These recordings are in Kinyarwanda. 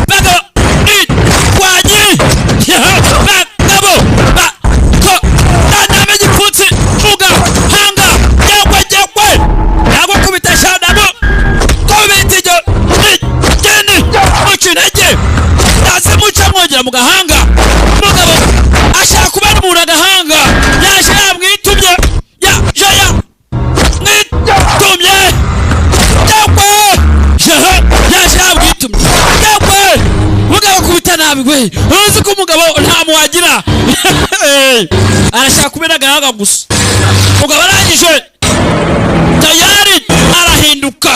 bagabo kwaji bagabo ko name gipfutse uga hanga yakwe nabo kubita shanabo ko bitijo gene mukinege nase muca mwongera mu gahanga mugabo ashaka kubana umuntu agahanga yaje yamwitumye ya mwitumye mugabo kubita nabi we uzi ko umugabo nta muwagira arashaka kubera gahanga gusa mugabo arangije tayari arahinduka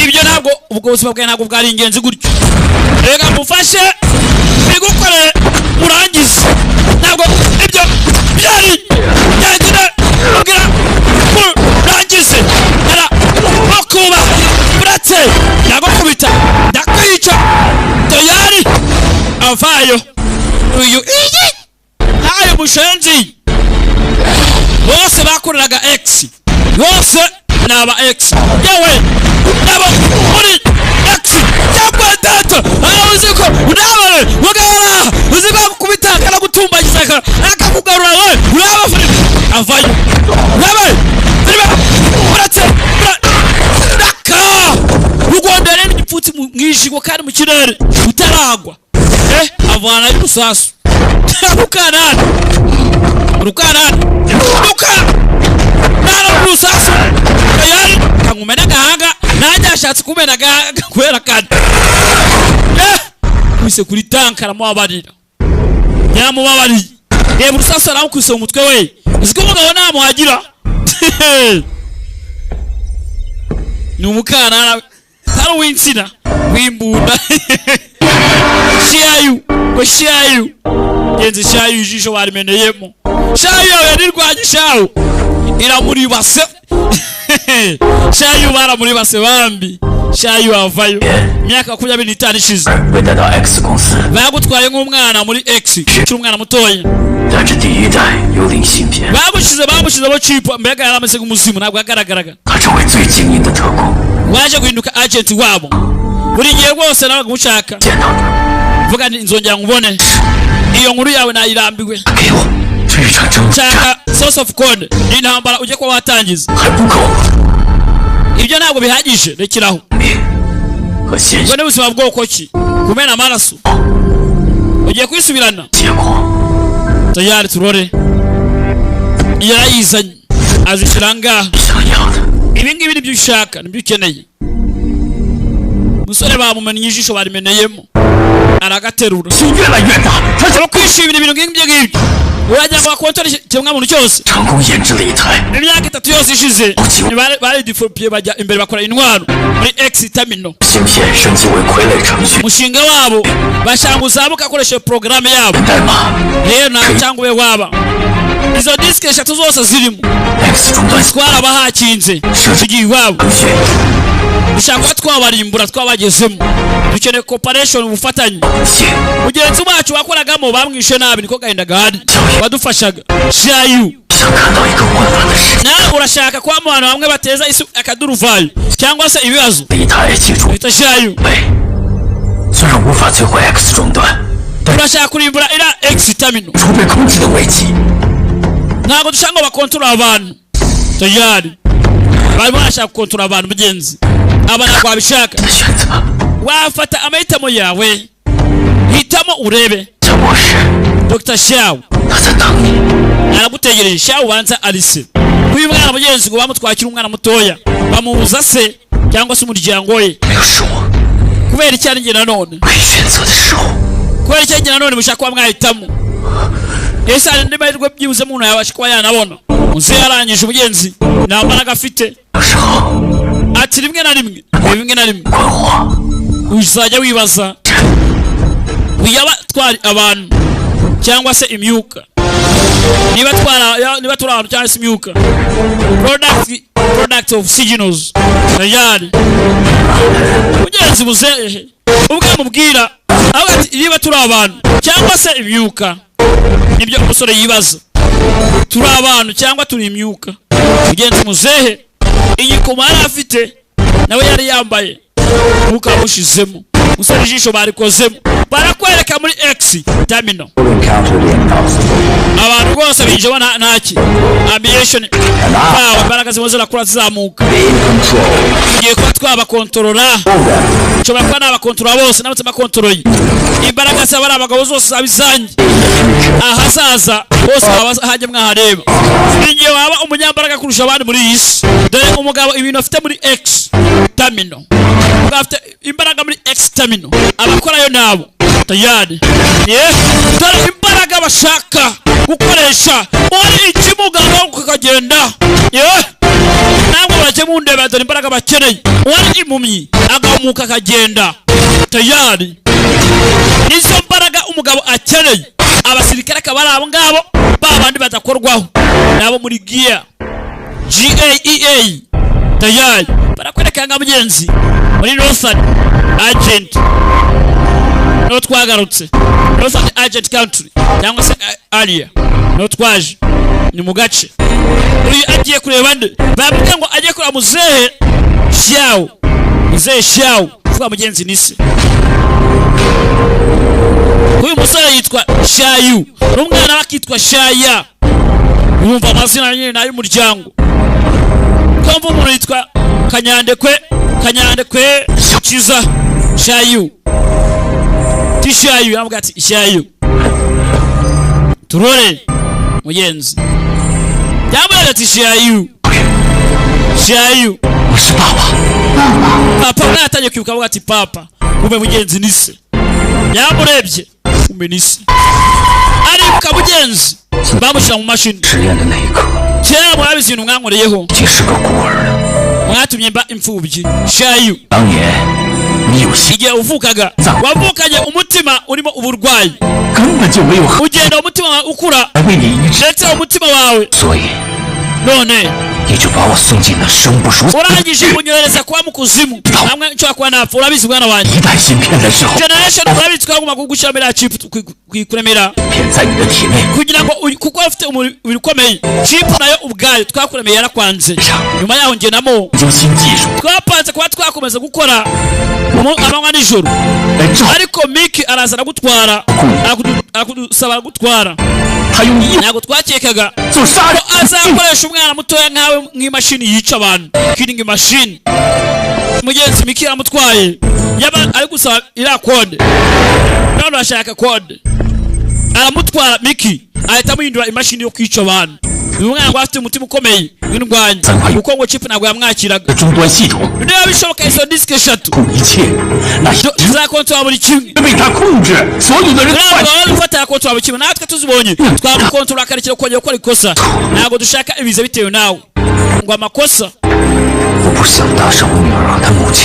ibyo ntabwo ubwo buzima bwawe ntabwo bwari ingenzi gutyo rega mufashe bigukore urangize ntabwo ibyo byari yagira ubwira urangize ara bakuba buratse nagukubita ndakwica tayari avayo uyu iyi hayo mushenzi bose bakoreraga X bose naba X yewe nabo muri X cyangwa data uziko unabare mugara uziko kubita kana gutumbagiza akakugarura we uraba avayo nabe buratse ndaka ugondere n'igipfutsi mwishigo kandi mu kirere utaragwa avana y'urusasu rukanana nara rusasu yari kangumena gahanga najya ashatse kumena gahanga kwera kandi kwise kuri tankara mu abarira nyamubabari reba urusasu aramukuse umutwe we uziko mugabo nta muhagira ni umukanana taro winsina wimbunda shiayu yenze shayu jisho barimeneyemo shayu yarirwanye shayu iramuri base shayu bara muri base bambi shayu avayo myaka 25 ishize bagutwaye nk'umwana muri X kiri umwana mutoya bamushize bo chip mbega yarameze nk'umuzimu ntabwo agaragaraga waje guhinduka agent wabo buri gihe rwose nawe gushaka vuga nzongera ngubone iyo nkuru yawe nayirambiwe chaka source of code intambara uje kwa watangiza ibyo ntabwo bihagije rekiraho ubone ubuzima bwoko ki kumena amaraso ugiye kwisubirana tayari turore yarayizanye azishiranga ibi ngibi nibyo ushaka nibyo ukeneye musore bamumenye ijisho barimeneyemo aragaterura tashobora kwishimira ibintu ngibyo urajya kwa kontori cyangwa muntu cyose imyaka 3 yose ishize bari developye bajya imbere bakora intwaro muri X Terminal mushinga wabo bashanguza bukakoresha programme yabo rero na cyangwa we waba izo disk eshatu zose zirimo twara bahakinze tugiye wabo dushaka twabarimbura twabagezemo dukeneye cooperation ubufatanye mugenzi wacu wakoragamo bamwishe nabi niko gahinda gahari badufashaga shayu na urashaka kwa mwana bamwe bateza isu akaduruvayo cyangwa se ibibazo bita shayu urashaka kurimbura ira X Terminal ntabwo dushaka bakontrola abantu tayari bari bashaka kontrola abantu mugenzi abana kwabishaka wafata amahitamo yawe hitamo urebe Dr. Shao aragutegereje Shao wanza Alice uyu mwana mugenzi ngo bamutwakira umwana mutoya bamubuza se cyangwa se umuryango we kubera icyari nge nanone kubera icyari nge nanone mushaka kwa mwahitamo esa ndi mahirwe byibuze umuntu yabasha kwa yanabona uze yarangije umugenzi nambara gafite ati rimwe na rimwe uzajya wibaza wiyaba twari abantu cyangwa se imyuka niba twari abantu cyangwa se imyuka product of signals tayari mugenzi muzehe ubwe mubwira ati niba turi abantu cyangwa se imyuka nibyo umusore yibaza turi abantu cyangwa turi imyuka mugenzi muzehe iyi komara afite nawe yari yambaye ukamushizemo usore ijisho barikozemo barakwereka muri X terminal abantu bose binjemo ntaki ambition power imbaraga zimoze nakura zizamuka igiye kuba twabakontorora nshobora kuba nabakontorora bose n'abatse bakontorora imbaraga z'abari abagabo zose zabizange ahazaza bose abahajye mwahareba ingiye waba umunyambaraga kurusha abandi muri iyi si dore umugabo ibintu afite muri X terminal afite imbaraga muri X terminal abakorayo nabo tayari dore imbaraga bashaka gukoresha uri ikimugabo kukagenda ntabwo bajye mu ndebe dore imbaraga bakeneye uri impumyi agamuka akagenda tayari nizo mbaraga umugabo akeneye abasirikare akaba ari abo ngabo babandi badakorwaho nabo muri GEA tayari barakwereka nga mugenzi muri Northern Agent no twagarutse Northern Agent country cyangwa se area no twaje ni mu gace uyu agiye kureba nde bavuga ngo agiye kureba muzehe Xiao vuga mugenzi nise uyu musore yitwa Shayu n'umwana bakitwa Shaya yumva amazina nyine nayo umuryango kumva umuntu yitwa Kanyandekwe Kiza Shayu Tishayu avuga ati Shayu turore mugenzi yambaye ati Shayu papa natangiye kwibuka avuga ati papa ube mugenzi nise yamurebye umenise aribuka mugenzi bamushyira mu mashini kera murabizi ibintu mwankoreyeho mwatumye mba imfubyi Shayu igihe uvukaga wavukanye umutima urimo uburwayi ugenda umutima wawe ukura ndetse umutima wawe none urangije kunyohereza kuba mu kuzimu namwe nshobora kuba napfa urabizi bwana wanjye generation urabizi twaguma kugushyira muri chip kwikuremera kugira ngo kuko afite umubiri ukomeye chip nayo ubwayo twakuremeye yarakwanze nyuma yaho ngenamo twapanze kuba twakomeza gukora amanywa nijoro ariko Miki arazana gutwara akudusaba gutwara ntabwo twakekaga ko azakoresha umwana mutoya nkawe nk'imashini yica abantu killing machine mugenzi Miki aramutwaye yaba ari gusaba ira code none ashaka code aramutwara Miki ahita muhindura imashini yo kwica abantu umwana ngo afite umutima ukomeye w'indwanya kuko ngo chip ntabwo yamwakiraga niba bishoboka izo disk eshatu zakontorora buri kimwe ufata kontorora buri kimwe natwe tuzibonye twamukontorora akarekera kongera gukora ikosa ntabwo dushaka ibiza bitewe nawe ngo amakosa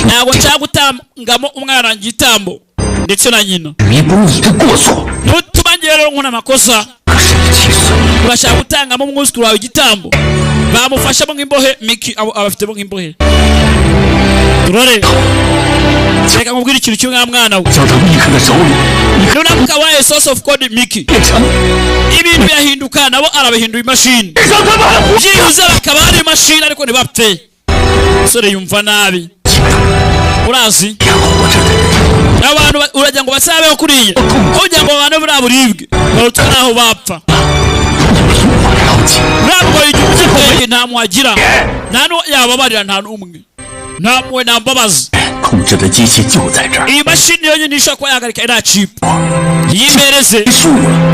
ntabwo nshaka gutangamo umwana igitambo ndetse na nyina nutuma ngewe rero nkuna amakosa urashaka gutangamo umwuzukuru wawe igitambo bamufashamo nk'imbohe Miki abafitemo nk'imbohe turore reka nkubwire ikintu kimwe mwana we nunamuka waye source of code Miki ibintu yahinduka nabo arabahinduye imashini byibuze bakaba ari imashini ariko ntibapfe sore yumva nabi urazi abantu urajya ngo basabeho kuriye ujya ngo abantu buraburibwe barutwaraho bapfa ntabwo y'igihe nta muhagira nta no yababarira nta n'umwe nta mwe nambabaza iyi mashini yonyine ishobora kuba yahagarika iriya chip yimereze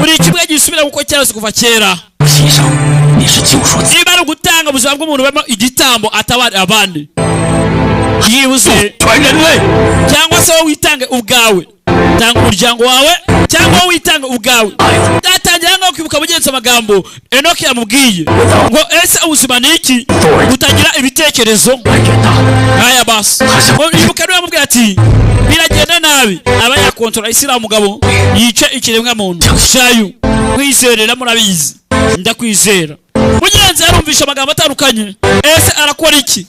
buri kimwe gisubira kuko cyarose kuva kera niba ari ugutanga ubuzima bw'umuntu bamo igitambo atabari abandi yibuze cyangwa se wowe witange ubwawe tanga umuryango wawe cyangwa wowe witange ubwawe datangira ngo kwibuka mugenzi amagambo Enoki yamubwiye ngo ese ubuzima ni iki utagira ibitekerezo aya basi ibuka no yamubwiye ati biragenda nabi aba yakontorora isira umugabo yice ikiremwa muntu Shayu kwizerera murabizi ndakwizera mugenzi yarumvisha amagambo atandukanye ese arakora iki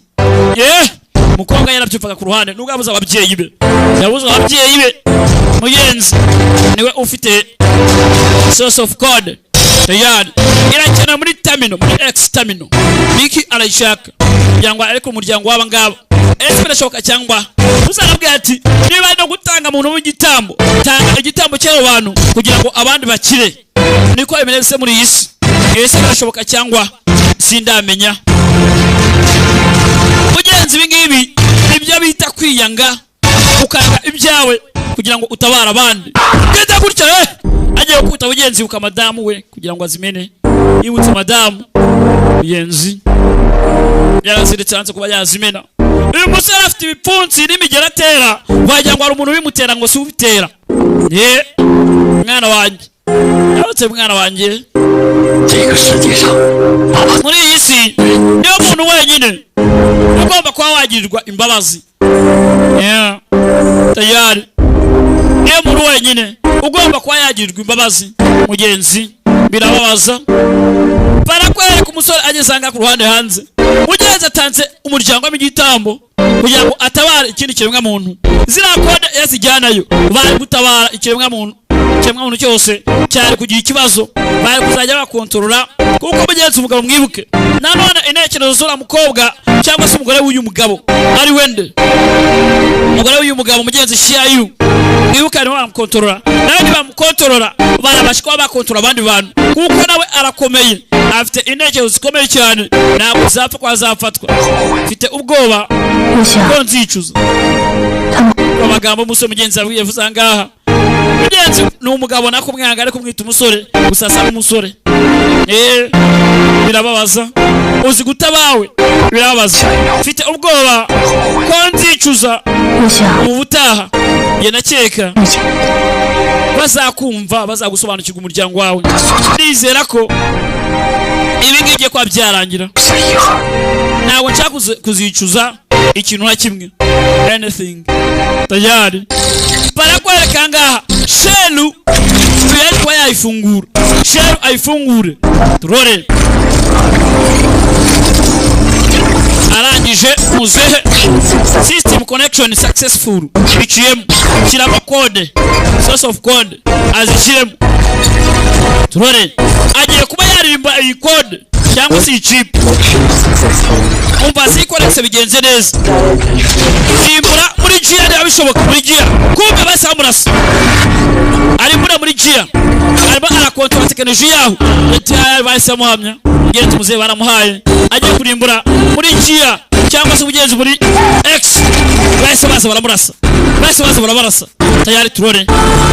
mukobwa yarabyufaga ku ruhande nubwo abuza ababyeyi be mugenzi niwe ufite source of code tayari irakena muri terminal muri X terminal Miki arayishaka cyangwa ariko umuryango waba ngabo ese birashoboka cyangwa uzarabwira ati niba no gutanga umuntu w'igitambo tanga igitambo cy'abo bantu kugira ngo abandi bakire niko bimenetse muri isi ese birashoboka cyangwa sindamenya mugenzi bingibi ibyo bita kwiyanga ukanga ibyawe kugira ngo utabara abandi genda gutya agiye kuta mugenzi uka madamu we kugira ngo azimene yibutse madamu mugenzi yaraziritse hanze kuba yazimena uyu musore afite ibipfunsi n'imigera atera wagira ngo ari umuntu bimutera ngo si ubitera mwana wanjye yarutse mwana wanjye muri iyi si niyo muntu wenyine ugomba kuba wagirirwa imbabazi tayari niyo muntu wenyine ugomba kuba yagirirwa imbabazi mugenzi birababaza barakwereka umusore agisanga ku ruhande hanze mugenzi atanze umuryango w'igitambo kugira ngo atabare ikindi kiremwa muntu zirakode yazijyanayo bari gutabara ikiremwa muntu cyose cyari kugira ikibazo bari kuzajya bakontorora kuko mugenzi umugabo mwibuke nanone intekerezo z'ura mukobwa cyangwa se umugore w'uyu mugabo ari wende umugore w'uyu mugabo mugenzi shiyayu mwibuke niwe bamukontorora nawe nibamukontorora barabashwa bakontorora abandi bantu kuko nawe arakomeye afite intekerezo zikomeye cyane ntabwo zapfa kwa zafatwa mfite ubwoba ko nzicuza amagambo umusore mugenzi yavuze ngaha mugenzi ni umugabo nako mwanga ari kumwita umusore gusasa n'umusore birababaza uzi gutabawe birababaza mfite ubwoba ko nzicuza mu butaha ye nakeka bazakumva bazagusobanukirwa umuryango wawe nizera ko ibi ngiye kwa byarangira ntabwo nshaka kuzicuza ikintu na kimwe anything tayari barakwereka ngaha shelu tuyatwa yayifungura shelu ayifungure turore arangije muzehe system connection successful biciyemo kiramo code source of code azishiremo turore agiye kuba yarimba iyi code cyangwa si chip umva sikoretse bigenze neza simbura muri gia ndabishoboka muri gia kumbe basamurasa ari muri gia arba arakontrola technology yaho etaya basamuhamya mugenzi muzehe baramuhaye agiye kurimbura muri gia cyangwa se mugenzi muri x baza barabarasa tayari turore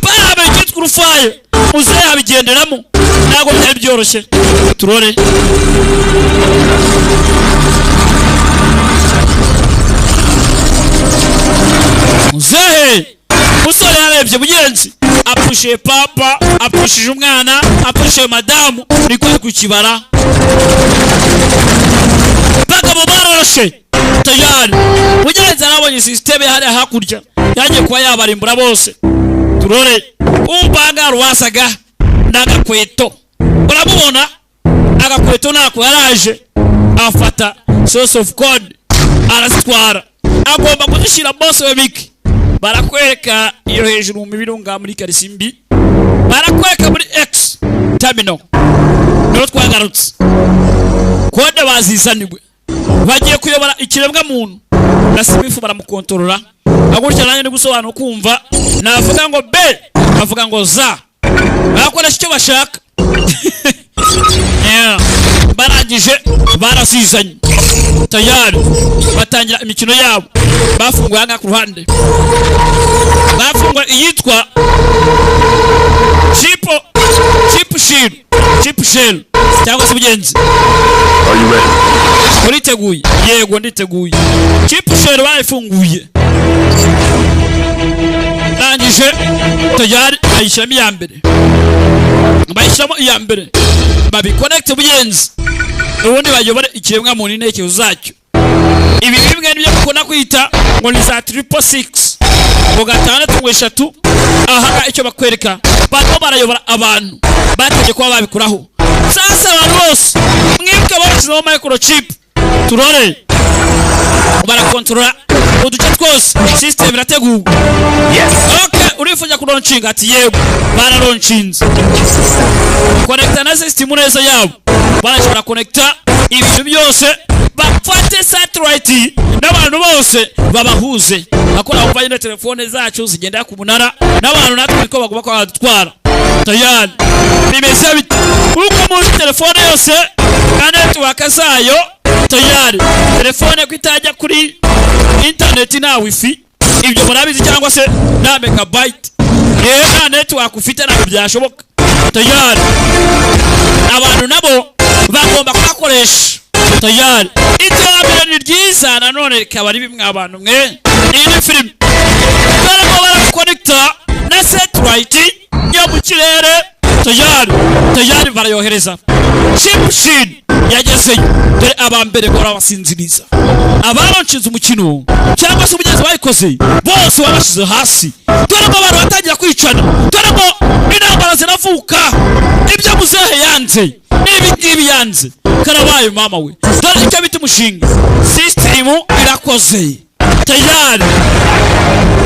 babe kitwa urufaye muzehe abigenderamo ntabwo byari byoroshye turore muzehe musore yarebye mugenzi apushe papa apushije umwana apushe madamu niko kukibara paka mubaroshe tayari mugenzi arabonye system yari hakurya yagiye kuba yabarimbura bose turore umpanga rwasaga ndagakweto urabubona agakweto nako yaraje afata source of code arasitwara agomba kuzishira boss we Miki barakwereka iyo hejuru mu mibirunga muri Karisimbi barakwereka muri X terminal no twagarutse code bazizanibwe bagiye kuyobora ikiremwa muntu na simifu baramukontorora agurya nanye ndi gusobanura kumva navuga ngo B bavuga ngo za bakoresha icyo bashaka barangije barasizanye tayari batangira imikino yabo bafunguye anga ku ruhande bafungwa iyitwa chip shell cyangwa se mugenzi uriteguye yego nditeguye chip shell bayifunguye rangije tayari ayishyiramo iya mbere bayishyiramo iya mbere babiconnect mugenzi ubundi bayobore ikiremwa muntu intekerezo zacyo ibi bimwe nibyo mukunda kwita ngo ni za 666 ngo gatandatu ngo 3 aha icyo bakwereka bano barayobora abantu bategeye kuba babikuraho sasa abantu bose mwibuke bashyizeho microchip turore barakontorora uduce twose system irateguwe okay urifuza kuronshinga ati yego bararonshinze connecta na system neza yabo barashobora connecta ibintu byose bafate satellite n'abantu bose babahuze akora umva nyine telefone zacu zigenda ku munara n'abantu natwe ko bagomba kwa dutwara tayari bimeze bite uko muri telefone yose kandi tuwakazayo tayari telefone kwitajya kuri internet na wifi ibyo murabizi cyangwa se na megabyte na network ufite nabyo byashoboka tayari abantu nabo bagomba kubakoresha tayari iterambere ni ryiza nanone rikaba ari bimwe abantu mwe iyi film barimo barakonekta na satellite yo mu kirere tayari barayohereza chipshin yagezeyo dore abambere gora basinziriza abaronchiza umukino cyangwa se umugezi bayikoze bose wabashize hasi dore ko abantu batangira kwicana dore ko intambara ziravuka ibyo muzehe yanze n'ibi yanze karabaye mama we dore icyo bita umushinga system irakoze tayari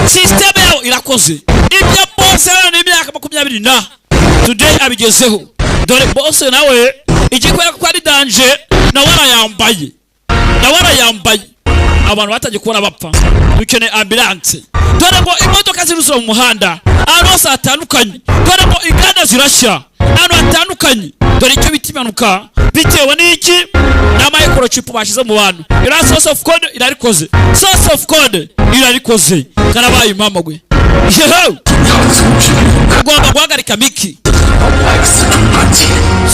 system yawo irakoze ibyo bose n'imyaka 20 na today abigezeho dore bose nawe igikwera ko ari danger na warayambaye abantu bataje kubona bapfa dukeneye ambulance dore ngo imodoka zirusura mu muhanda ahantu atandukanye dore ngo inganda zirashya ahantu atandukanye dore icyo bitimanuka bitewe n'iki na microchip bashize mu bantu ira source of code irarikoze karabaye mama gwe ugomba guhagarika miki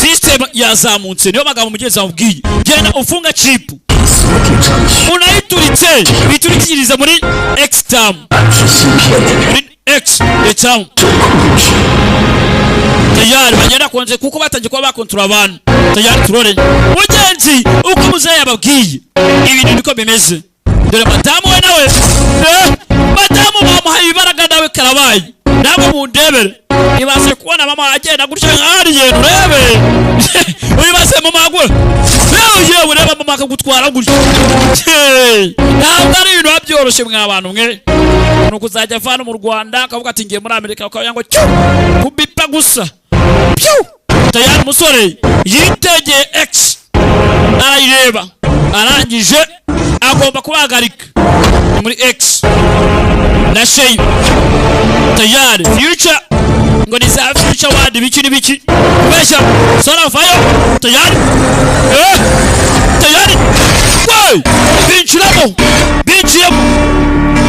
system yazamutse niyo magambo mugenzi amubwiye genda ufunga chip unayituritse biturikiriza muri extam tayari bagenda konje kuko batangiye kuba bakontrola abantu tayari turore mugenzi uko muzehe yababwiye ibintu niko bimeze dore madamu we nawe madamu bamuhaye ibaraga nawe karabaye nabo mundebere ibaze kubona mama agenda gutya nkari yenu rebe uyibaze mu magwe yewe ureba mama akagutwara gutya ntabwo ari ibintu byoroshye mwa abantu mwe nuko uzajya avana mu Rwanda akavuga ati ngiye muri Amerika akayango kubipa gusa tayari musore yitegeye X arayireba arangije agomba kubagarika muri X na Shane tayari future ngo ni za future wadi biki besha sora vayo tayari wai binchiramo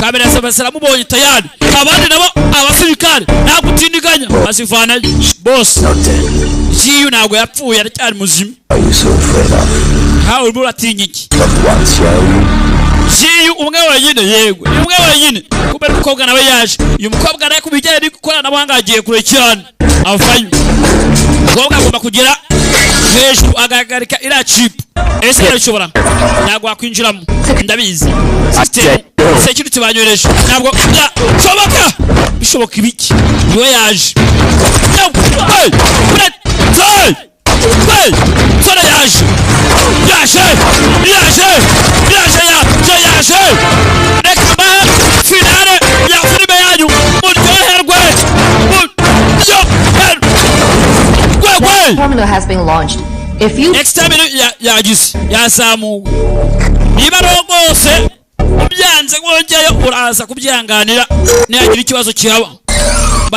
kamera sabasara mubonye tayari abandi nabo abasirikare nagutindiganya basivana boss jiyu nago yapfuye aracyari muzima ha urimo uratinya iki jiyu umwe wenyine kubera umukobwa nawe yaje uyu mukobwa naye kubijyanye no gukora nabanga agiye kure cyane avayo umukobwa agomba kugera hejuru agagarika ira chip ese yarashobora ntabwo wakwinjiramo ndabizi system security banyoreje ntabwo shoboka bishoboka ibiki niwe yaje sora yaje reka ba finale ya filime yanyu muryoherwe formula has been launched. If you next time yazamu niba rogose ubyanze ngongeye uraza kubyanganira niyagira ikibazo kihaba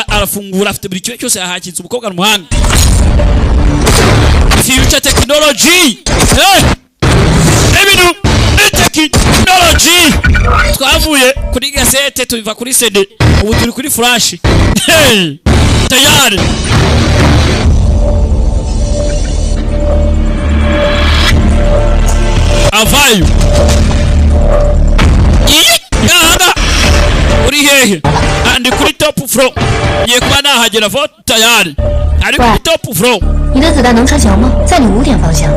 arafungura afite buri cyo cyose yahakinze umukobwa n'umuhanga future technology ebinu technology twavuye kuri gasete tubiva kuri CD ubu turi kuri flash tayari avayo yanga uri hehe andi kuri top floor ye kuba nahagera vote tayari ari kuri top floor 你的子弹能穿墙吗？在你5点方向。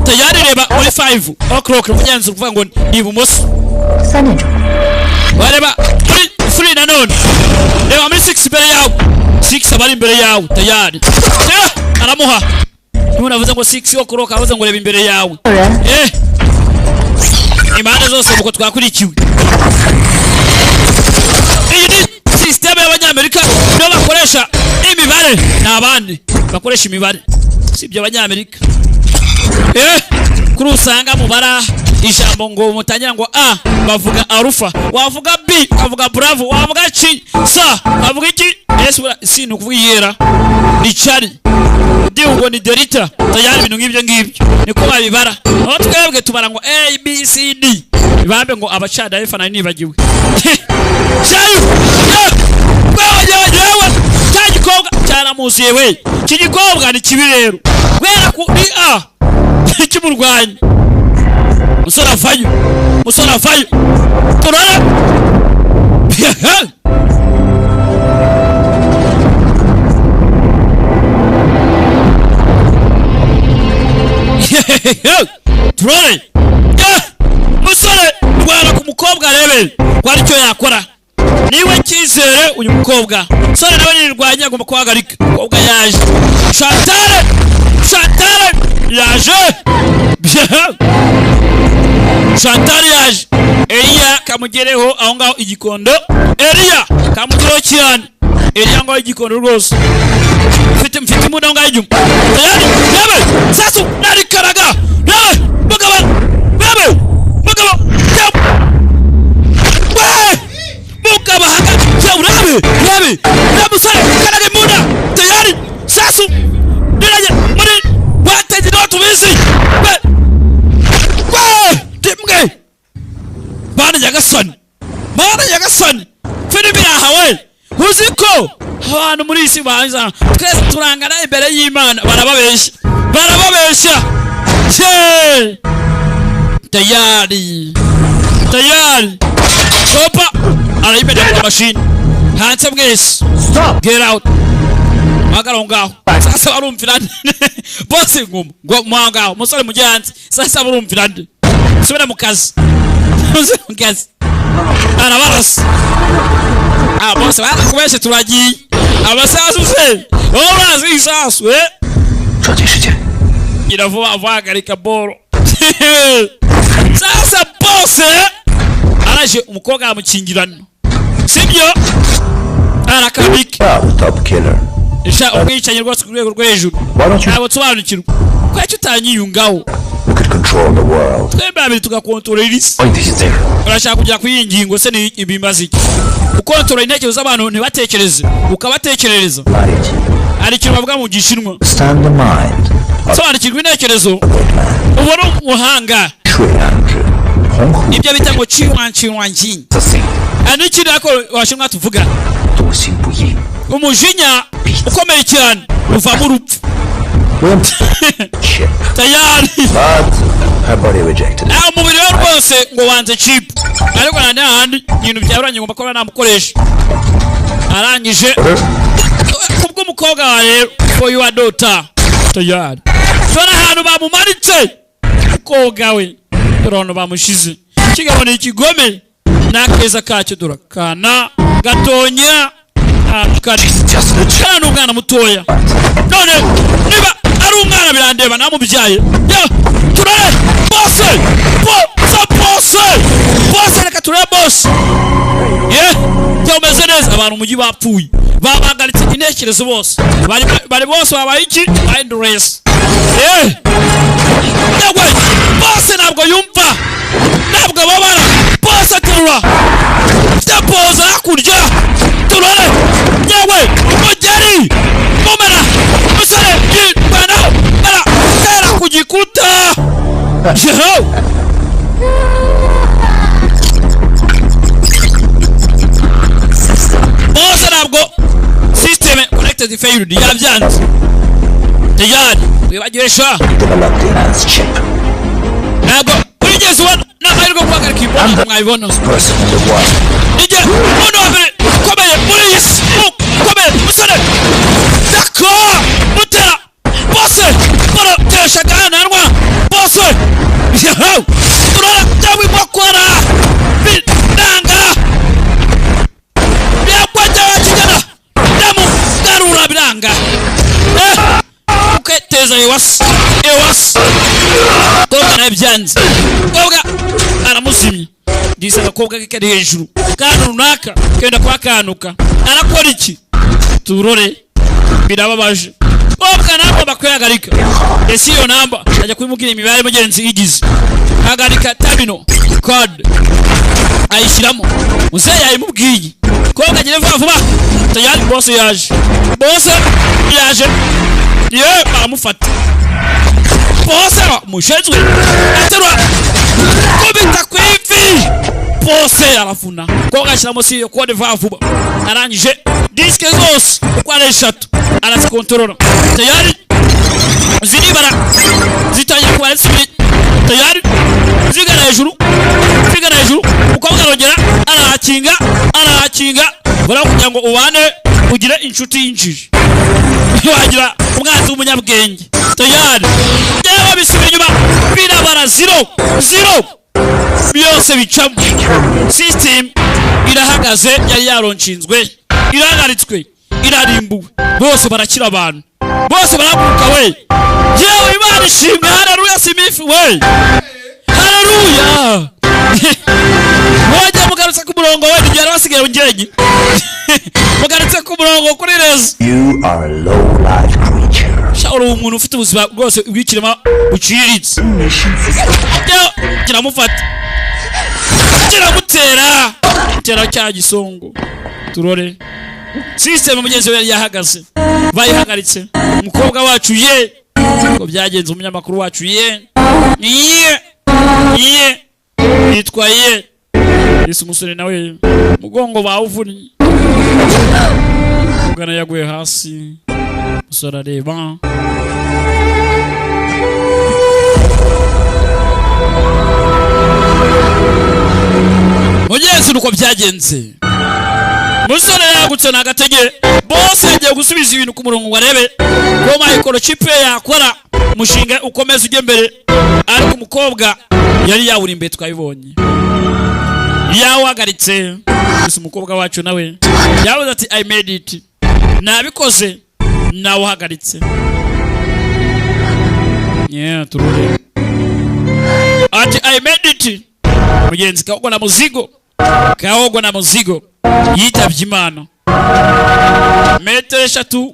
tayari reba muri 5 o'clock rufunyanze kuvuga ngo ibumoso 3点钟。 wareba muri 3 na none reba muri 6 mbere yawe 6 abari imbere yawe tayari aramuha nuna vuze ngo 6 o'clock avuze ngo reba imbere yawe imana zose uko twakurikiwe iyi ni system y'abanyamerika no bakoresha imibare n'abandi bakoresha imibare sibyo abanyamerika kuri usanga mubara ijambo ngo mutangira ngo a bavuga arufa, wavuga b bavuga bravo, wavuga c sa bavuga iki yesu si nukuvuga ni chari ngo ni delita tayari ibintu nk'ibyo ngibyo niko babibara. Aho twebwe tubara ngo a b c d bambe ngo abacada efana nibagiwe shayu yewe cyagikobwa cyaramuziye we kigikobwa ni kibi rero wera ku ni a kimurwanya musora vayo turara turare musore rwara ku mukobwa rebe kwari cyo yakora niwe kizere uyu mukobwa sore nawe nirwanya agomba kuhagarika. Mukobwa yaje Chantal yaje Chantal yaje Elia kamugereho aho ngaho igikondo Elia kamugereho cyane Elia ngaho igikondo rwose mfite muda ngaho ijuma tayari yabe sasu nari karaga mugaba Yabe musore karaga muda tayari sasu niraje muri wateje no tubizi dimwe bana yagasani filimi yahawe uziko abantu muri isi banza twese turangana imbere y'Imana barababeshya tayari opa arayimenya mu machine hanze mwese get out magarongaho sasa barumvirane bose ngo mwangaho musore mujanze sasa barumvirane subira mu kazi arabarasa bose barakubeshe turagiye abasasu se urazi isasu iravuba vagarika boro sasa bose araje umukobwa amukingirana sibyo arakabika top killer isha umwicanyi rwose ku rwego rwo hejuru abo tubanukirwa kwa cyo utanyiyungaho we could control the world twebwe tugakontorera isi point is there urashaka kujya kuyingingo se ni ibimbazi ukontorera intekerezo z'abantu ntibatekereze ukabatekerereza ari cyo bavuga mu gishinwa stand the mind sobanukirwa intekerezo ubona umuhanga ibyo bita ngo chiwanchi anikiri ako washinwa tuvuga umujinya ukomeye cyane uva mu rupfu tayari umubiri we rwose ngo wanze chip ariko nane handi ibintu byaranye ngomba ko namukoresha arangije kubwo umukobwa wa rero for your daughter tayari tona hano bamumaritse koga we rono bamushize kigabo ni ikigome nakeza kacyo durakana gatonya kana umwana mutoya none niba ari umwana birandeba namubyaye turare bose reka turare bose umeze neza abantu umujyi bapfuye babagaritse intekerezo bose bari bose babaye iki mind race bose ntabwo yumva ntabwo babara bose aterura byapoza hakurya turare yewe umugeri mumena musore yitwana tera ku gikuta bose ntabwo system connected failed yabyanze tayari wibagiresha ntabwo urigeze ubona n'amahirwe guhagarika ibona mwabibona ije umuntu wa mbere ukomeye muri iyi si ukomeye musore dako mutera bose barotesha gananwa bose turara cyangwa imakora binanga byakwaja wakigana ndamugarura biranga uketeza ewasi koga nabyanze koga aramuzimye ndisa gakobwa kari hejuru kandi runaka kenda kwakanuka arakora iki turore birababaje namba bakweyagalika esi yo namba ajya kubimubwira imibare mugenzi igize agarika terminal code ayishyiramo muzehe yayimubwiye ko kagire vuba tayari boss yaje ye baramufata boss mushezwe aterwa kubita kwivi boss arafuna ko gashyiramo si yo code vuba arangije diske zose uko ari 3 arazikontorora tayari ziribara zitangira kuba tayari zigana hejuru ukabwa rogera arahakinga bara kugira ngo ubane ugire inshuti y'injiji wagira umwanzi w'umunyabwenge tayari yewe bisubira inyuma birabara 0 byose bicamo system irahagaze yari yaronshinzwe irahagaritswe irarimbuwe bose barakira abantu bose baraguruka we yewe Imana ishimwe haleluya simifi we haleluya wajya mugarutse ku murongo we ndigera basigaye ungenye mugarutse ku murongo kuri rezo You are a low-life creature. shauri umuntu ufite ubuzima bwose ubwikirema uciriritse kiramufata kiramutera cya gisongo turore system mugenzi we yari yahagaze bayihagaritse umukobwa wacu ye ko byagenze umunyamakuru wacu ye yitwa ye isi umusore nawe mugongo bawuvunye ugana yaguye hasi musore areba mugenzi nuko byagenze musore yagutse nagatege bose yagiye gusubiza ibintu ku murongo warebe ko microchip yakora mushinga ukomeza ujye mbere ariko umukobwa yari yawuri imbere twabibonye yawagaritse gusa umukobwa wacu nawe yavuze ati I made it nabikoze nawe uhagaritse turure ati I made it mugenzi kaogwa na muzigo yitabye Imana metero 3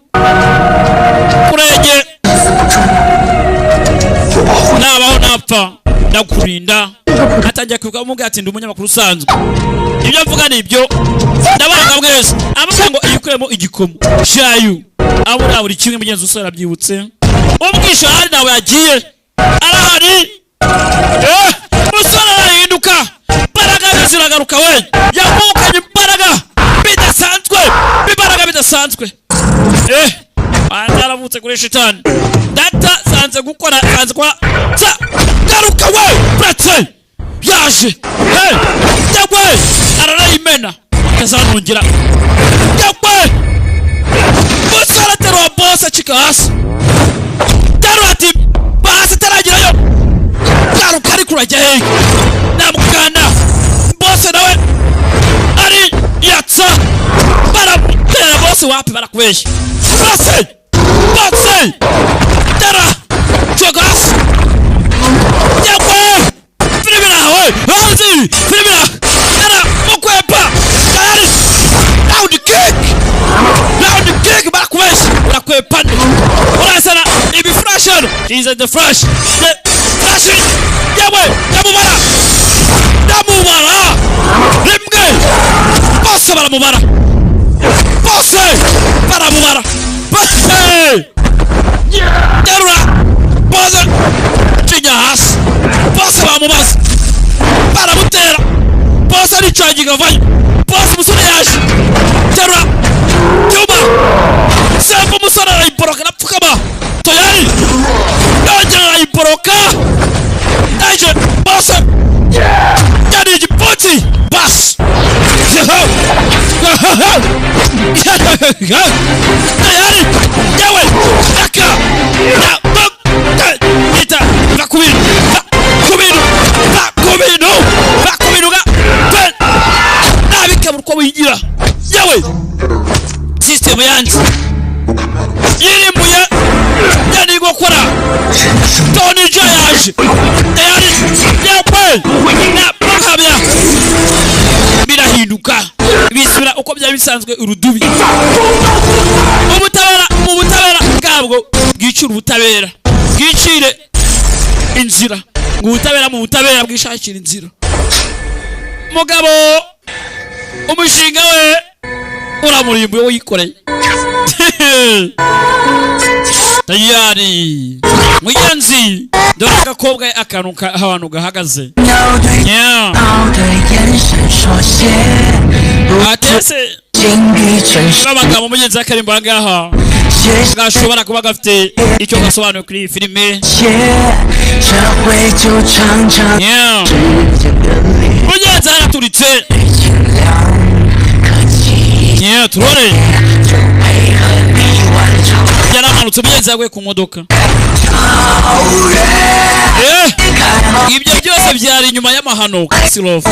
kurege nabaho napfa ndakurinda atajya kuvuga ati ndi umunyamakuru usanzwe ibyo mvuga ni ibyo ndabanga bwese avuga ngo iyikuremo igikomo shayu abura buri kimwe mugenzi usora byibutse ubwisha hari nawe yagiye arahari musora arahinduka imbaraga ziragaruka we yamukanye imbaraga bidasanzwe aravutse kuri shitani data sanze gukora sanze kwa garuka we brate yaje yagwe ararayimena kazanungira yagwe musara terwa boss chika hasi darati basi taragirayo garuka ari kurajya he namukanda boss nawe ari yatsa baramutera boss wapi barakubeshya boss dara jogas yagwe filibira we hanzi filibira dara mukwepa tayari round kick barakubeshya barakwepa urasana ibi fresher is the fresh yagwe ndamubara rimwe bose baramubara Derura bose cinya hasi bose bamubaza baramutera bose aricaginga vayo bose umusore yaje derura cyuma semba umusore arayiporoka napfukama toyari yongera arayiporoka aje bose yari igipoti basi tayari yawe aka ita bakubinu nabikabura uko wigira yawe system yanjye yirimbuye yani gukora Tony Jayaje tayari yawe nabahabya birahinduka bisura uko byari bisanzwe urudubi mu butabera ntabwo bwicira ubutabera bwicire inzira ngo ubutabera mu butabera bwishakira inzira mugabo umushinga we uramurimbuye wikoreye tayari mugenzi dore agakobwa akantu ahantu gahagaze atese abagabo mugenzi akarimbo ngaha gashobora kuba gafite icyo gasobanuye kuri iyi filime mugenzi araturitse turore yaramanutse mugenzi yaguye ku modoka ibyo byose byari inyuma y'amahano Silofu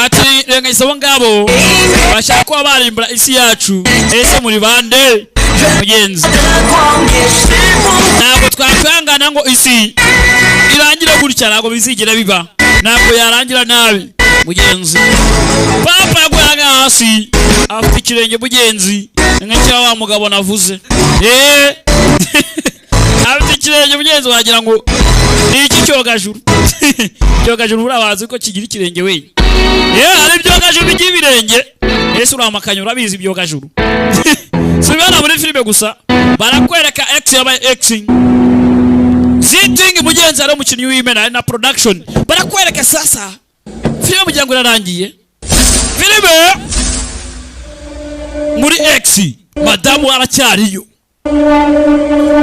ati renga isabo ngabo bashaka kuba barimbura isi yacu ese muri bande mugenzi ntabwo twakwangana ngo isi irangira gutya ntabwo bizigira biba ntabwo yarangira nabi mugenzi papa yaguye hasi afite ikirenge mugenzi nk'icyo wa mugabo navuze afite ikirenge mugenzi wagira ngo ni iki cyogajuru cyogajuru urabazi ko kigira ikirenge we hari ibyogajuru bigira ibirenge ese uramakanya urabizi ibyogajuru si bana muri filime gusa barakwereka X yabaye Xing Ziting mugenzi ari umukinnyi w'Imena na production barakwereka sasa filime mugira ngo irarangiye filime muri X madamu aracyariyo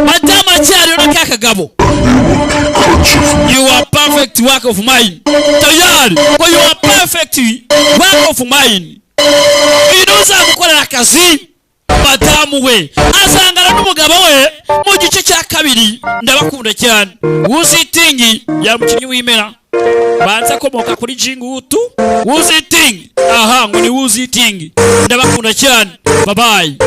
madamu aracyariyo na kakagabo you are perfect work of mine tayari ko you are perfect work of mine inuza gukorera akazi madamu we azangana n'umugabo we mu gice cya kabiri ndabakunda cyane Wuziting yamukinnyi w'Imena banza komoka kuri Jingutu Wuziting aha ngo ni Wuziting ndabakunda cyane bye bye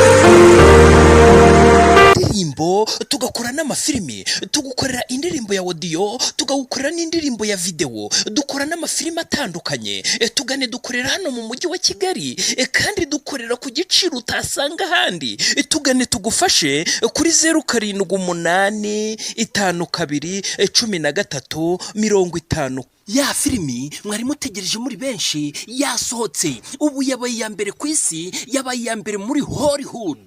indirimbo tugakora n'amafilimi tugukorera indirimbo ya audio tugagukorera n'indirimbo ya video dukora n'amafilimi atandukanye tugane dukorera hano mu mujyi wa Kigali kandi dukorera ku giciro utasanga handi tugane tugufashe kuri 0785221350 ya filimi mwari mutegereje muri benshi yasohotse ubu yabaye ya mbere ku isi yabaye ya mbere muri Hollywood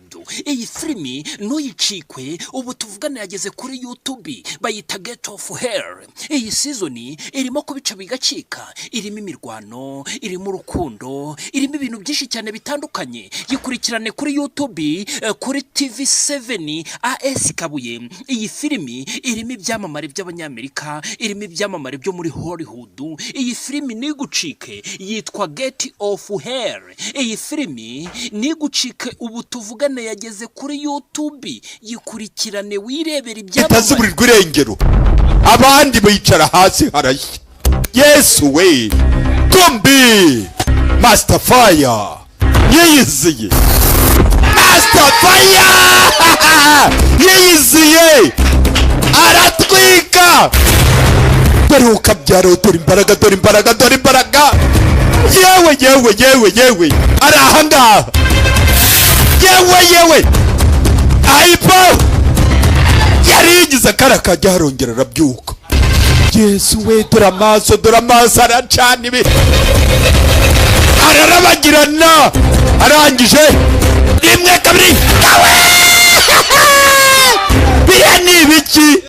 iyi filimi ntuyicikwe ubu tuvugana yageze kuri YouTube bayita Get of Hell iyi season irimo kubica bigacika irimo imirwano irimo urukundo irimo ibintu byinshi cyane bitandukanye yikurikirane kuri YouTube kuri TV7 AS Kabuye iyi filimi irimo ibyamamare by'abanyamerika irimo ibyamamare byo muri Hollywood iyi filimi nigucike yitwa Get of Hell iyi filimi nigucike ubu tuvugane yageze kuri YouTube yikurikirane wirebera ibyamamare itazuburirwa irengero abandi bicara hasi harashya Yesu we Tombi Master Fire yiyiziye Master Fire yiyiziye aratwika dore ukabyara dore imbaraga yewe arahanga yewe aipo yarigize karakajya harongera arabyuka Yesu we dore amaso aracana ibi ararabagirana arangije rimwe kabiri kawe biriya ni ibiki